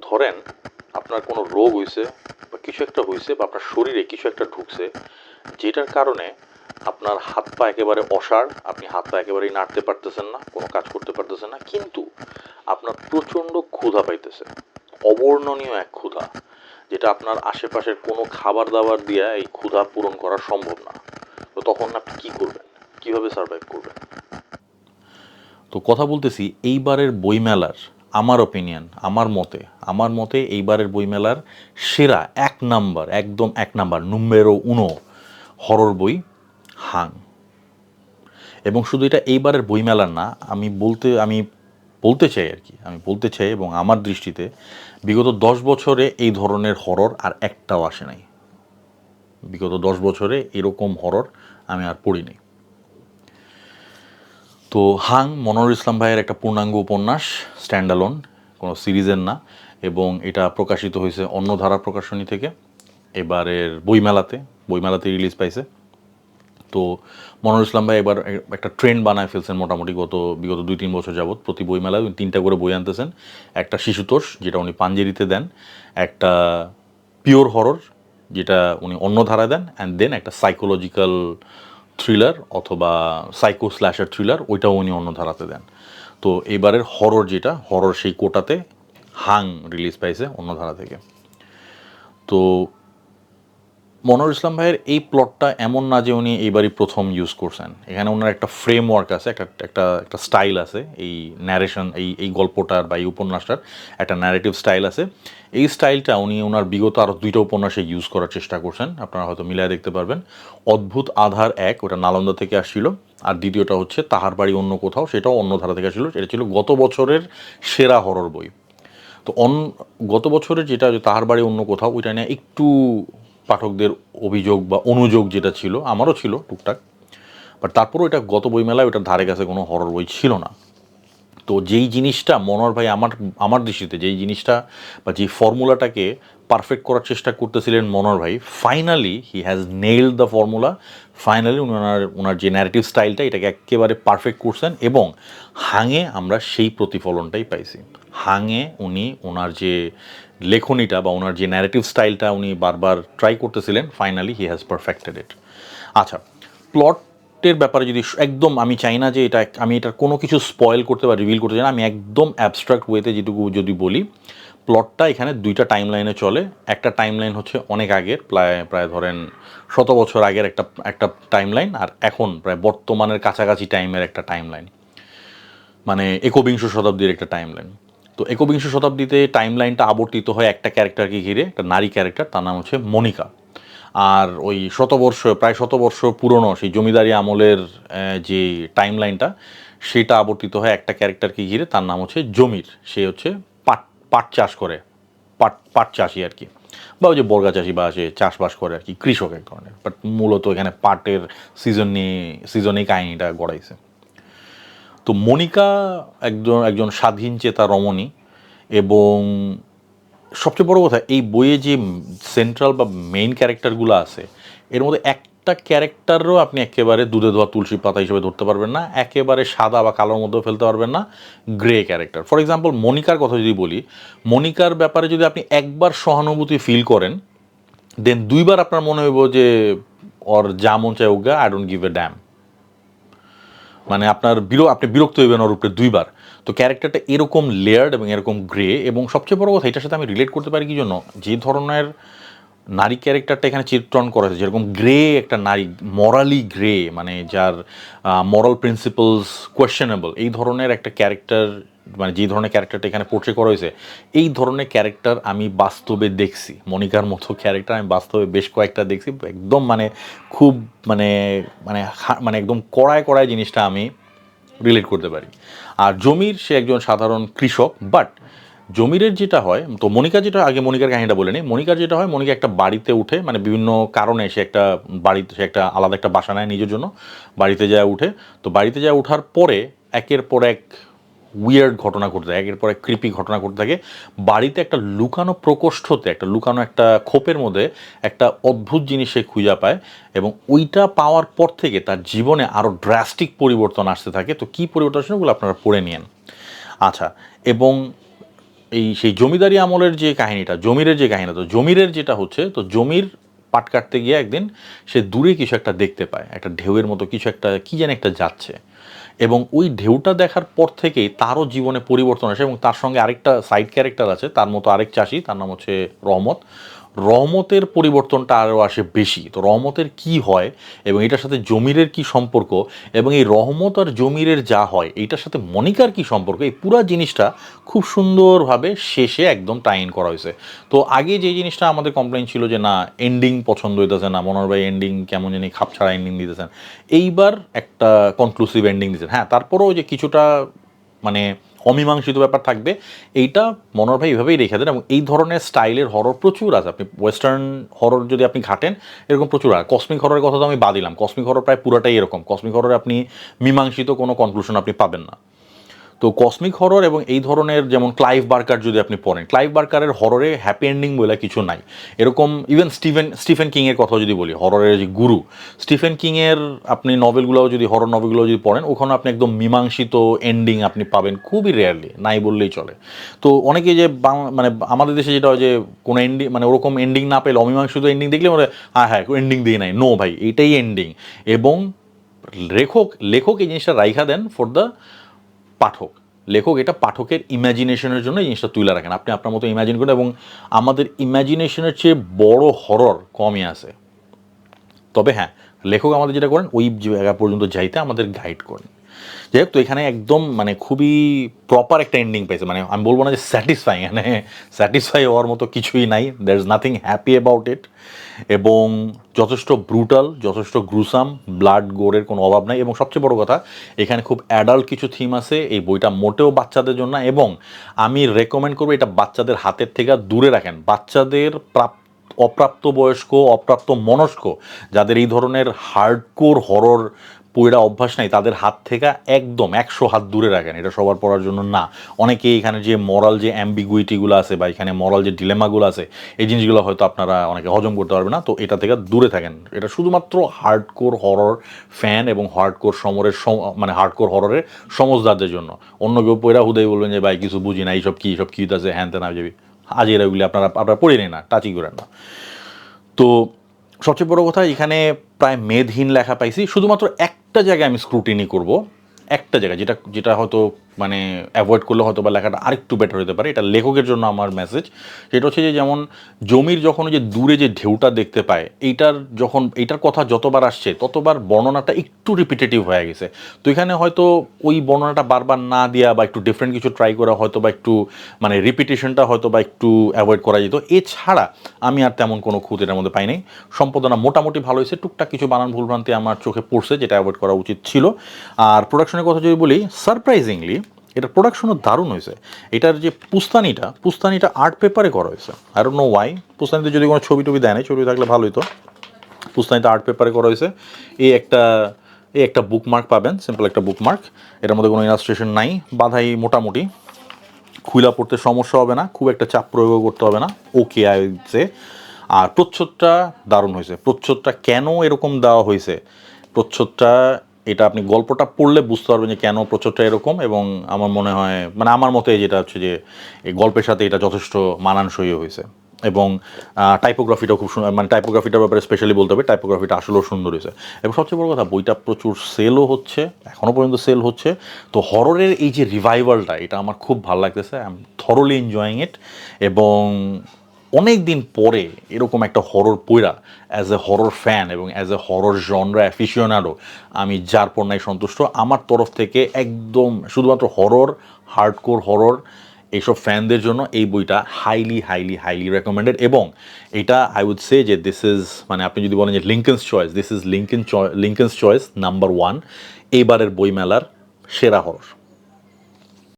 ধরেন আপনার কোনো রোগ হইছে বা কিছু একটা হইছে বা আপনার শরীরে কিছু একটা ঢুকছে, যেটার কারণে আপনার হাত পা একেবারে অসাড়, আপনি হাত পা একেবারেই নাড়তে পারতেছেন না, কোনো কাজ করতে পারতেছেন না, কিন্তু আপনার প্রচণ্ড ক্ষুধা পাইতেছে, অবর্ণনীয় এক ক্ষুধা, যেটা আপনার আশেপাশের কোনো খাবার দাবার দিয়ে এই ক্ষুধা পূরণ করা সম্ভব না। তো তখন আপনি কী করবেন, কীভাবে সার্ভাইভ করবেন? তো কথা বলতেছি এইবারের বইমেলার, আমার মতে এইবারের বইমেলার সেরা এক নাম্বার, একদম এক নাম্বার, নুম্বেরো উনো হরর বই হাং। এবং শুধু এটা এইবারের বইমেলার না, আমি বলতে চাই এবং আমার দৃষ্টিতে বিগত 10 বছরে এই ধরনের হরর আর একটাও আসে নাই। বিগত 10 বছরে এরকম হরর আমি আর পড়িনি। তো হাং মনোয়ার ইসলাম ভাইয়ের একটা পূর্ণাঙ্গ উপন্যাস, স্ট্যান্ডালোন, কোনো সিরিজের না, এবং এটা প্রকাশিত হয়েছে অন্যধারা প্রকাশনী থেকে এবারের বইমেলাতে রিলিজ পাইছে। তো মনোয়ার ইসলাম ভাই এবার একটা ট্রেন্ড বানায় ফেলছেন মোটামুটি বিগত 2-3 বছর যাবৎ প্রতি বইমেলায় 3টা করে বই আনতেছেন। একটা শিশুতোষ, যেটা উনি পাঞ্জেরিতে দেন, একটা পিওর হরর, যেটা উনি অন্য ধারায় দেন, অ্যান্ড দেন একটা সাইকোলজিক্যাল থ্রিলার অথবা সাইকো স্ল্যাশার থ্রিলার, ওইটাও উনি অন্য ধারাতে দেন। তো এবারের হরর সেই কোটাতে হাং রিলিজ পাইছে অন্য ধারা থেকে। তো মনোয়ার ইসলাম ভাইয়ের এই প্লটটা এমন না যে উনি এইবারই প্রথম ইউজ করছেন। এখানে ওনার একটা ফ্রেমওয়ার্ক আছে, একটা স্টাইল আছে, এই ন্যারেশন, এই গল্পটার বা এই উপন্যাসটার একটা ন্যারেটিভ স্টাইল আছে। এই স্টাইলটা উনি ওনার বিগত আরও 2টা উপন্যাসে ইউজ করার চেষ্টা করছেন, আপনারা হয়তো মিলায় দেখতে পারবেন। অদ্ভুত আধার 1, ওটা নালন্দা থেকে আসছিল, আর দ্বিতীয়টা হচ্ছে তাহার বাড়ি অন্য কোথাও, সেটাও অন্য ধারা থেকে আসছিল। এটা ছিল গত বছরের সেরা হরর বই। তো গত বছরের যেটা তাহার বাড়ি অন্য কোথাও, ওইটা নিয়ে একটু পাঠকদের অভিযোগ বা অনুযোগ যেটা ছিল, আমারও ছিল টুকটাক, বাট তারপরও এটা গত বইমেলায় ওটার ধারে কাছে কোনো হরর বই ছিল না। তো যেই জিনিসটা মনোয়ার ভাই আমার দৃষ্টিতে যেই জিনিসটা বা যেই ফর্মুলাটাকে পারফেক্ট করার চেষ্টা করতেছিলেন মনোয়ার ভাই, finally he has nailed the formula. Finally ওনার যে ন্যারেটিভ স্টাইলটা, এটাকে একেবারে পারফেক্ট করছেন, এবং হাঙে আমরা সেই প্রতিফলনটাই পাইছি। হাঙে উনি ওনার যে লেখনীটা বা ওনার যে ন্যারেটিভ স্টাইলটা উনি বারবার ট্রাই করতেছিলেন, ফাইনালি হি হ্যাজ পারফেক্টেড ইট। আচ্ছা, প্লটের ব্যাপারে যদি একদম, আমি চাই না যে আমি এটার কোনো কিছু স্পয়েল করতে বা রিভিল করতে চাই না, আমি একদম অ্যাবস্ট্রাক্ট ওয়েতে যেটুকু যদি বলি, প্লটটা এখানে 2টা টাইম লাইনে চলে। একটা টাইম লাইন হচ্ছে অনেক আগের, প্রায় ধরেন 100 বছর আগের একটা টাইম লাইন, আর এখন প্রায় বর্তমানের কাছাকাছি টাইমের একটা টাইম লাইন, মানে একবিংশ শতাব্দীর একটা টাইম লাইন। তো একবিংশ শতাব্দীতে টাইম লাইনটা আবর্তিত হয় একটা ক্যারেক্টারকে ঘিরে, একটা নারী ক্যারেক্টার, তার নাম হচ্ছে মনিকা। আর ওই প্রায় শতবর্ষ পুরনো সেই জমিদারি আমলের যে টাইম লাইনটা, সেটা আবর্তিত হয় একটা ক্যারেক্টারকে ঘিরে, তার নাম হচ্ছে জমির। সে হচ্ছে পাট পাট চাষ করে, পাট চাষি আর কি, বা ওই যে বর্গা চাষি, বা সে চাষবাস করে আর কি, কৃষক এক ধরনের, বাট মূলত এখানে পাটের সিজনেই কাহিনিটা গড়াইছে। তো মনিকা একজন স্বাধীন চেতা রমণী, এবং সবচেয়ে বড় কথা, এই বইয়ে যে সেন্ট্রাল বা মেইন ক্যারেক্টারগুলো আছে, এর মধ্যে একটা ক্যারেক্টারও আপনি একেবারে দুধে ধোয়া তুলসী পাতা হিসেবে ধরতে পারবেন না, একেবারে সাদা বা কালোর মধ্যেও ফেলতে পারবেন না, গ্রে ক্যারেক্টার। ফর এক্সাম্পল মনিকার কথা যদি বলি, মনিকার ব্যাপারে যদি আপনি একবার সহানুভূতি ফিল করেন, দেন 2বার আপনার মনে হইব যে ওর যা মন চায় উগা, I don't give a damn, মানে আপনি বিরক্ত হইবেন ওর উপরে 2বার। তো ক্যারেক্টারটা এরকম লেয়ার্ড এবং এরকম গ্রে, এবং সবচেয়ে বড় কথা, এটার সাথে আমি রিলেট করতে পারি কি জন্য, যে ধরনের নারী ক্যারেক্টারটা এখানে চিত্রণ করা হয়েছে, যেরকম গ্রে একটা নারী, মরালি গ্রে, মানে যার মরাল প্রিন্সিপালস কোয়েশ্চেনেবল, এই ধরনের একটা ক্যারেক্টার, মানে যে ধরনের ক্যারেক্টারটা এখানে পোর্ট্রে করা হয়েছে, এই ধরনের ক্যারেক্টার আমি বাস্তবে দেখছি। মনিকার মতো ক্যারেক্টার আমি বাস্তবে বেশ কয়েকটা দেখছি, একদম মানে খুব মানে মানে মানে একদম কড়ায় জিনিসটা আমি রিলেট করতে পারি। আর জমির, সে একজন সাধারণ কৃষক, বাট জমিরের যেটা হয়, তো মনিকার কাহিনীটা বলে নিই। মনিকার যেটা হয়, মনিকা একটা বাড়িতে উঠে, মানে বিভিন্ন কারণে সে একটা আলাদা একটা বাসা নেয় নিজের জন্য, বাড়িতে যায় উঠে। তো বাড়িতে যায় ওঠার পরে একের পর এক উইয়ার্ড ঘটনা ঘটতে থাকে, একের পর এক ক্রিপি ঘটনা ঘটতে থাকে। বাড়িতে একটা লুকানো প্রকোষ্ঠতে, একটা খোপের মধ্যে একটা অদ্ভুত জিনিস সে খুঁজে পায়, এবং ওইটা পাওয়ার পর থেকে তার জীবনে আরও ড্রাস্টিক পরিবর্তন আসতে থাকে। তো কী পরিবর্তন আসে ওগুলো আপনারা পড়ে নিন। আচ্ছা, এবং সেই জমিদারি আমলের যে কাহিনীটা, জমিরের যে কাহিনীটা, তো জমিরের যেটা হচ্ছে, তো জমির পাট কাটতে গিয়ে একদিন সে দূরে কিছু একটা দেখতে পায়, একটা ঢেউয়ের মতো কিছু একটা, কি যেন একটা যাচ্ছে, এবং ওই ঢেউটা দেখার পর থেকেই তারও জীবনে পরিবর্তন আসে। এবং তার সঙ্গে আরেকটা সাইড ক্যারেক্টার আছে তার মতো, আরেক চাষি, তার নাম হচ্ছে রহমত। রহমতের পরিবর্তনটা আরও আসে বেশি। তো রহমতের কি হয় এবং এটার সাথে জমিরের কি সম্পর্ক, এবং এই রহমত আর জমিরের যা হয় এইটার সাথে মনিকার কি সম্পর্ক, এই পুরো জিনিসটা খুব সুন্দরভাবে শেষে একদম টাইন করা হয়েছে। তো আগে যে জিনিসটা আমাদের কমপ্লেন ছিল যে না এন্ডিং পছন্দ হইতেছে না, মনোহর ভাই এন্ডিং কেমন জানি খাপছাড়া এন্ডিং দিতেছেন, এইবার একটা কনক্লুসিভ এন্ডিং দিতেছেন। হ্যাঁ, তারপরেও যে কিছুটা মানে অমীমাংসিত ব্যাপার থাকবে, এইটা মনোহর ভাই এভাবেই রেখে দেন। এবং এই ধরনের স্টাইলের হরর প্রচুর আছে। আপনি ওয়েস্টার্ন হরর যদি আপনি ঘাটেন, এরকম প্রচুর। আর কসমিক হররের কথা তো আমি বাদ দিলাম, কসমিক হরর প্রায় পুরাটাই এরকম। কসমিক হররে আপনি মীমাংসিত কোনো কনক্লুশন আপনি পাবেন না। তো কসমিক হরর এবং এই ধরনের, যেমন ক্লাইভ বার্কার যদি আপনি পড়েন, ক্লাইভ বার্কারের হররে হ্যাপি এন্ডিং বলে কিছু নাই। এরকম ইভেন স্টিফেন কিংয়ের কথা যদি বলি, হররের যে গুরু স্টিফেন কিংয়ের আপনি নভেলগুলোও যদি, হরর নভেলগুলো যদি পড়েন, ওখানে আপনি একদম মীমাংসিত এন্ডিং আপনি পাবেন খুবই রেয়ারলি, নাই বললেই চলে। তো অনেকে যে মানে আমাদের দেশে যেটা হয় যে কোনো এন্ডিং, মানে ওরকম এন্ডিং না পেলে অমীমাংসিত এন্ডিং দেখলে মানে হ্যাঁ এন্ডিং দিয়ে নাই, নো ভাই এটাই এন্ডিং। এবং লেখক এই জিনিসটা রাইখা দেন ফর দ্য পাঠক। লেখক এটা পাঠকের ইম্যাজিনেশনের জন্য এই জিনিসটা তুলে রাখেন, আপনি আপনার মতো ইম্যাজিন করেন। এবং আমাদের ইম্যাজিনেশনের চেয়ে বড় হরর কমই আছে। তবে হ্যাঁ, লেখক আমাদের যেটা করেন ওই জায়গা পর্যন্ত যাইতে আমাদের গাইড করেন। যাই হোক, তো এখানে একদম মানে খুবই প্রপার একটা এন্ডিং পেয়েছে। মানে আমি বলবো না যে স্যাটিসফাইং, মানে স্যাটিসফাই হওয়ার মতো কিছুই নাই, there is nothing happy about it. এবং যথেষ্ট ব্রুটাল, যথেষ্ট গ্রুসাম, ব্লাড গোরের কোনো অভাব নাই। এবং সবচেয়ে বড় কথা, এখানে খুব অ্যাডাল্ট কিছু থিম আছে। এই বইটা মোটেও বাচ্চাদের জন্য না, এবং আমি রেকমেন্ড করবো এটা বাচ্চাদের হাতের থেকে দূরে রাখেন। বাচ্চাদের অপ্রাপ্ত বয়স্ক, অপ্রাপ্ত মনস্ক যাদের এই ধরনের হার্ডকোর হরর পড়া অভ্যাস নাই, তাদের হাত থেকে একদম 100 হাত দূরে রাখেন। এটা সবার পড়ার জন্য না। অনেকে এখানে যে মরাল যে অ্যাম্বিগুইটিগুলো আছে বা এখানে মরাল যে ডিলেমাগুলো আছে, এই জিনিসগুলো হয়তো আপনারা অনেকে হজম করতে পারবে না। তো এটা থেকে দূরে থাকেন। এটা শুধুমাত্র হার্ডকোর হরর ফ্যান এবং হার্ডকোর মানে হার্ডকোর হররের সমজদারদের জন্য। অন্য কেউ পড়া হুদাই বলবেন যে ভাই কিছু বুঝি না, এইসব কি আছে, হ্যান তেন যাবি, আজ এরাগুলি আপনারা পড়ে নেন না, টাচই করেন না। তো সবচেয়ে বড় কথা, এখানে প্রায় মেদহীন লেখা পাইছি। শুধুমাত্র একটা জায়গায় আমি স্ক্রুটিনি করব, একটা জায়গায় যেটা হয়তো মানে অ্যাভয়েড করলে হয়তো বা লেখাটা আরেকটু বেটার হতে পারে। এটা লেখকের জন্য আমার মেসেজ। সেটা হচ্ছে যে যেমন জমির যখন যে দূরে যে ঢেউটা দেখতে পায়, এইটার কথা যতবার আসছে ততবার বর্ণনাটা একটু রিপিটেটিভ হয়ে গেছে। তো এখানে হয়তো ওই বর্ণনাটা বারবার না দেওয়া বা একটু ডিফারেন্ট কিছু ট্রাই করা, হয়তো বা একটু মানে রিপিটেশনটা হয়তো বা একটু অ্যাভয়েড করা যেত। এছাড়া আমি আর তেমন কোনো খুঁত এটার মধ্যে পাই নাই। সম্পাদনা মোটামুটি ভালো হয়েছে, টুকটাক কিছু বানান ভুলভ্রান্তি আমার চোখে পড়ছে, যেটা অ্যাভয়েড করা উচিত ছিল। আর প্রোডাকশনের কথা যদি বলি, সারপ্রাইজিংলি এটার প্রোডাকশনও দারুণ হয়েছে। এটার যে পুস্তানিটা আর্ট পেপারে করা হয়েছে। I don't know why. পুস্তানিতে যদি কোনো ছবি টবি দেয় না, ছবি থাকলে ভালোই তো। পুস্তানিটা আর্ট পেপারে করা হয়েছে। এই একটা বুকমার্ক পাবেন, সিম্পল একটা বুকমার্ক। এটার মধ্যে কোনো ইলাস্ট্রেশন নাই, বাধাই মোটামুটি খুইলা পড়তে সমস্যা হবে না, খুব একটা চাপ প্রয়োগ করতে হবে না, ওকে আইছে। আর প্রচ্ছদটা দারুণ হয়েছে। প্রচ্ছদটা কেন এরকম দেওয়া হয়েছে, প্রচ্ছদটা এটা আপনি গল্পটা পড়লে বুঝতে পারবেন যে কেন প্রচ্ছদটা এরকম। এবং আমার মনে হয় মানে আমার মতে যেটা হচ্ছে যে এই গল্পের সাথে এটা যথেষ্ট মানানসই হয়েছে। এবং টাইপোগ্রাফিটাও খুব সুন্দর, মানে টাইপোগ্রাফিটার ব্যাপারে স্পেশালি বলতে হবে, টাইপোগ্রাফিটা আসলেও সুন্দর হয়েছে। এবং সবচেয়ে বড় কথা, বইটা প্রচুর সেলও হচ্ছে, এখনও পর্যন্ত সেল হচ্ছে। তো হররের এই যে রিভাইভালটা, এটা আমার খুব ভালো লাগতেছে। I am thoroughly enjoying it. এবং অনেক দিন পরে এরকম একটা হরর পইরা অ্যাজ এ হরর ফ্যান এবং অ্যাজ এ হরর জনরা অ্যাফিশিওনাডো আমি যার পণ্যায় সন্তুষ্ট। আমার তরফ থেকে একদম শুধুমাত্র হরর, হার্ডকোর হরর এইসব ফ্যানদের জন্য এই বইটা হাইলি হাইলি হাইলি রেকমেন্ডেড। এবং এটা আই উড সে যে দিস ইজ, মানে আপনি যদি বলেন যে Lincoln's choice, this is Lincoln's choice number 1 এইবারের বইমেলার সেরা হরর।